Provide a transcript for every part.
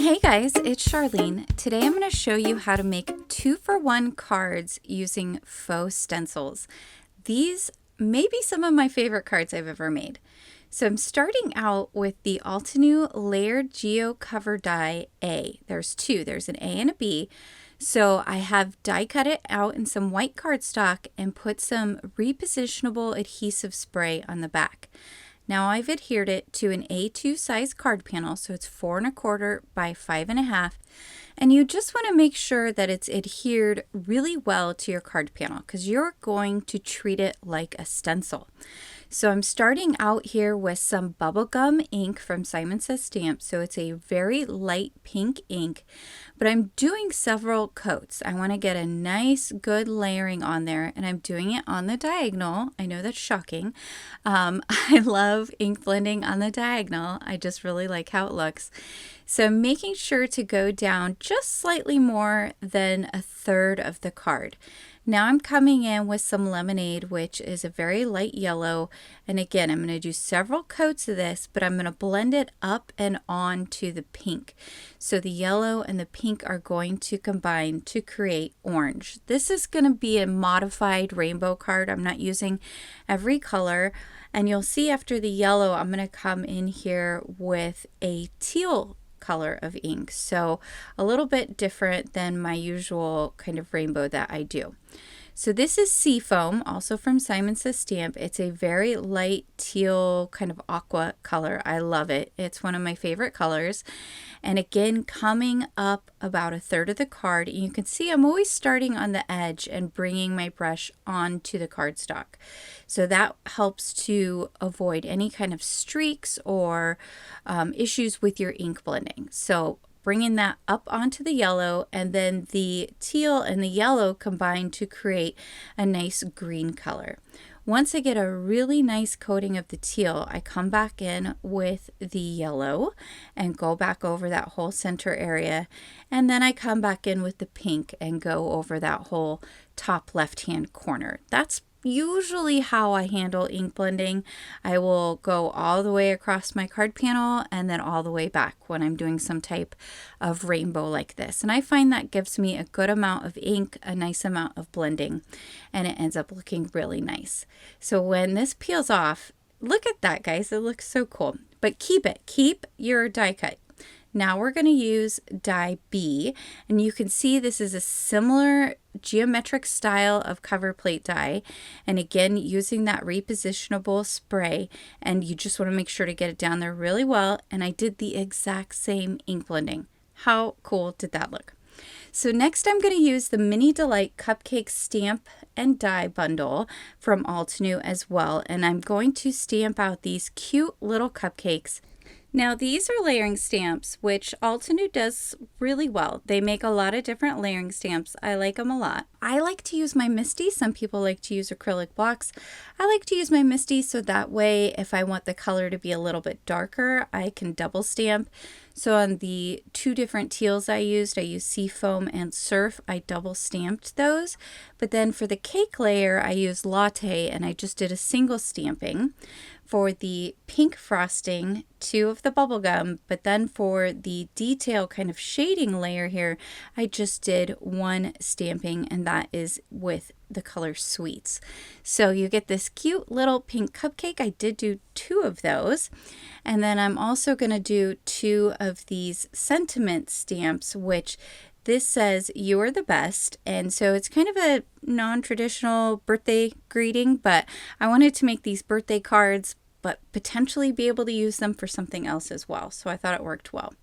Hey guys, it's Charlene. Today I'm going to show you how to make 2-for-1 cards using faux stencils. These may be some of my favorite cards I've ever made. So I'm starting out with the Altenew Layered Geo Cover Die A. There's two, there's an A and a B. So I have die cut it out in some white cardstock and put some repositionable adhesive spray on the back. Now I've adhered it to an A2 size card panel, so it's 4 1/4 by 5 1/2. And you just want to make sure that it's adhered really well to your card panel because you're going to treat it like a stencil. So I'm starting out here with some Bubblegum ink from Simon Says Stamp. So it's a very light pink ink, but I'm doing several coats. I want to get a nice good layering on there, and I'm doing it on the diagonal. I know that's shocking. I love ink blending on the diagonal. I just really like how it looks. So I'm making sure to go down just slightly more than 1/3 of the card. Now I'm coming in with some lemonade, which is a very light yellow. And again, I'm going to do several coats of this, but I'm going to blend it up and on to the pink. So the yellow and the pink are going to combine to create orange. This is going to be a modified rainbow card. I'm not using every color. And you'll see after the yellow, I'm going to come in here with a teal color of ink, so a little bit different than my usual kind of rainbow that I do. So this is Seafoam, also from Simon Says Stamp. It's a very light teal kind of aqua color. I love it. It's one of my favorite colors. And again, coming up about 1/3 of the card, and you can see I'm always starting on the edge and bringing my brush onto the cardstock. So that helps to avoid any kind of streaks or issues with your ink blending. So bringing that up onto the yellow, and then the teal and the yellow combine to create a nice green color. Once I get a really nice coating of the teal, I come back in with the yellow and go back over that whole center area. And then I come back in with the pink and go over that whole top left-hand corner. That's usually how I handle ink blending. I will go all the way across my card panel and then all the way back when I'm doing some type of rainbow like this. And I find that gives me a good amount of ink, a nice amount of blending, and it ends up looking really nice. So when this peels off, look at that, guys. It looks so cool. But keep it. Keep your die cut. Now we're going to use die B, and you can see this is a similar geometric style of cover plate die, and again using that repositionable spray, and you just want to make sure to get it down there really well. And I did the exact same ink blending. How cool did that look? So next I'm going to use the Mini Delight Cupcake Stamp and Die Bundle from Altenew as well, and I'm going to stamp out these cute little cupcakes. Now these are layering stamps, which Altenew does really well. They make a lot of different layering stamps. I like them a lot. I like to use my MISTI. Some people like to use acrylic blocks. I like to use my MISTI so that way if I want the color to be a little bit darker, I can double stamp. So on the 2 different teals I used Seafoam and Surf. I double stamped those. But then for the cake layer, I used Latte, and I just did a single stamping. For the pink frosting, 2 of the Bubblegum, but then for the detail kind of shading layer here, I just did 1 stamping, and that is with the color Sweets. So you get this cute little pink cupcake. I did do 2 of those. And then I'm also going to do 2 of these sentiment stamps, which this says "You are the best," and so it's kind of a non-traditional birthday greeting, but I wanted to make these birthday cards but potentially be able to use them for something else as well, so I thought it worked well.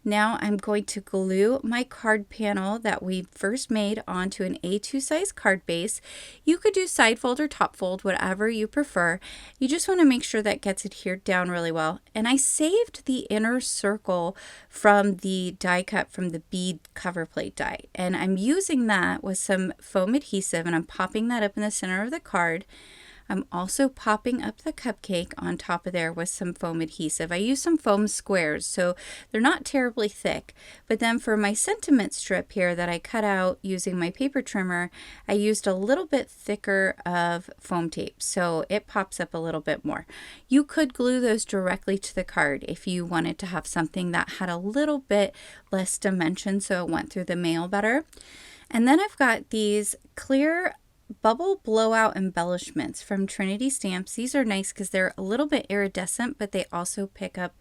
Now I'm going to glue my card panel that we first made onto an A2 size card base. You could do side fold or top fold, whatever you prefer. You just want to make sure that gets adhered down really well. And I saved the inner circle from the die cut from the bead cover plate die. And I'm using that with some foam adhesive, and I'm popping that up in the center of the card. I'm also popping up the cupcake on top of there with some foam adhesive. I use some foam squares, so they're not terribly thick. But then for my sentiment strip here that I cut out using my paper trimmer, I used a little bit thicker of foam tape, so it pops up a little bit more. You could glue those directly to the card if you wanted to have something that had a little bit less dimension so it went through the mail better. And then I've got these clear bubble blowout embellishments from Trinity stamps. These are nice because they're a little bit iridescent, but they also pick up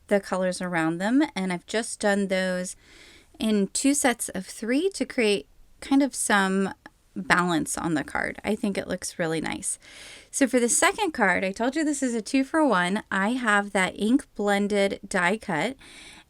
the colors around them. And I've just done those in 2 sets of 3 to create kind of some balance on the card. I think it looks really nice. So for the second card, I told you this is a 2-for-1. I have that ink blended die cut.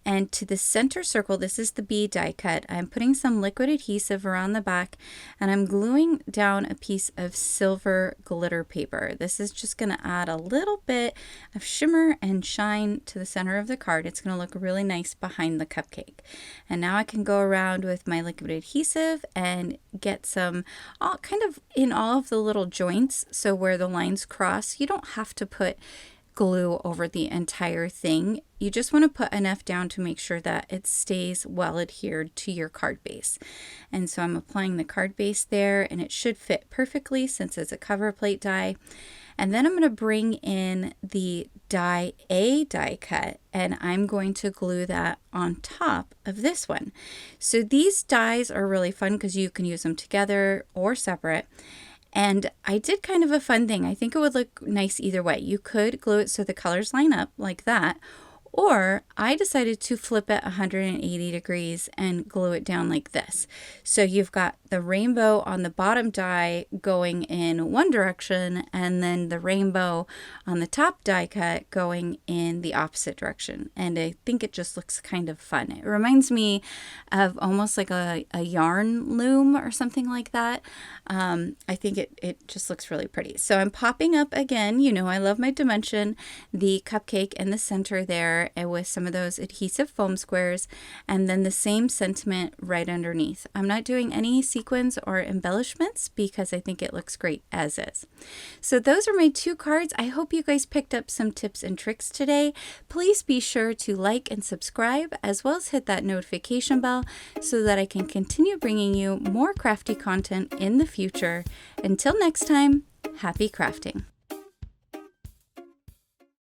And to the center circle, this is the B die cut. I'm putting some liquid adhesive around the back and I'm gluing down a piece of silver glitter paper. This is just going to add a little bit of shimmer and shine to the center of the card. It's going to look really nice behind the cupcake. And now I can go around with my liquid adhesive and get some kind of in all of the little joints. So where the lines cross, you don't have to put glue over the entire thing. You just want to put enough down to make sure that it stays well adhered to your card base. And so I'm applying the card base there, and it should fit perfectly since it's a cover plate die. And then I'm going to bring in the die A die cut, and I'm going to glue that on top of this one. So these dies are really fun because you can use them together or separate. And I did kind of a fun thing. I think it would look nice either way. You could glue it so the colors line up like that, or I decided to flip it 180 degrees and glue it down like this. So you've got the rainbow on the bottom die going in one direction, and then the rainbow on the top die cut going in the opposite direction. And I think it just looks kind of fun. It reminds me of almost like a yarn loom or something like that. I think it just looks really pretty. So I'm popping up again, you know, I love my dimension, the cupcake in the center there with some of those adhesive foam squares, and then the same sentiment right underneath. I'm not doing any sequins or embellishments because I think it looks great as is. So those are my 2 cards. I hope you guys picked up some tips and tricks today. Please be sure to like and subscribe, as well as hit that notification bell so that I can continue bringing you more crafty content in the future. Until next time, happy crafting.